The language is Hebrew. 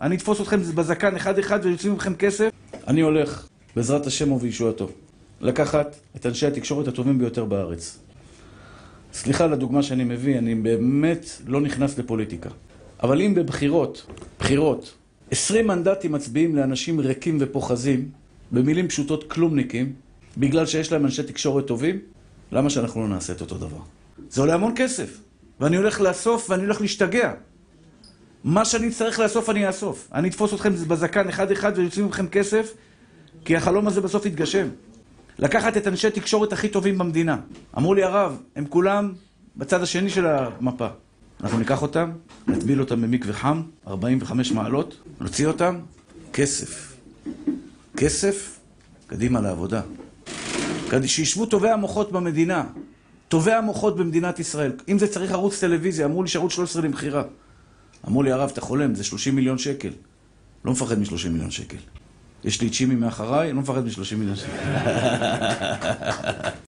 אני אתפוס אתכם בזקן אחד אחד ויוצאים מכם כסף. אני הולך, בעזרת השם ובישועתו, לקחת את אנשי התקשורת הטובים ביותר בארץ. סליחה על הדוגמה שאני מביא, אני באמת לא נכנס לפוליטיקה. אבל אם בבחירות, 20 מנדטים מצביעים לאנשים ריקים ופוחזים, במילים פשוטות כלומניקים, בגלל שיש להם אנשי תקשורת טובים, למה שאנחנו לא נעשה את אותו דבר? זה עולה המון כסף, ואני הולך לאסוף ואני הולך להשתגע. מה שאני צריך לאסוף אני אאסוף. אני אתפוס אתכם בזקן אחד אחד ויוצאים מכם כסף, כי החלום הזה בסוף יתגשם. לקחת את אנשי תקשורת הכי טובים במדינה. אמרו לי הרב, הם כולם בצד השני של המפה. אנחנו ניקח אותם, נטביל אותם במקווה חם, 45 מעלות, נוציא אותם, כסף, קדימה לעבודה. שישבו טובי המוחות במדינה, טובי המוחות במדינת ישראל. אם זה צריך ערוץ טלוויזיה, אמרו לי שערוץ 13 למחירה. אמרו לי הרב, אתה חולם, זה 30 מיליון שקל. לא מפחד מ-30 מיליון שקל. יש לי צ'ימי מאחריי, לא מפחד מ-30 מיליון שקל.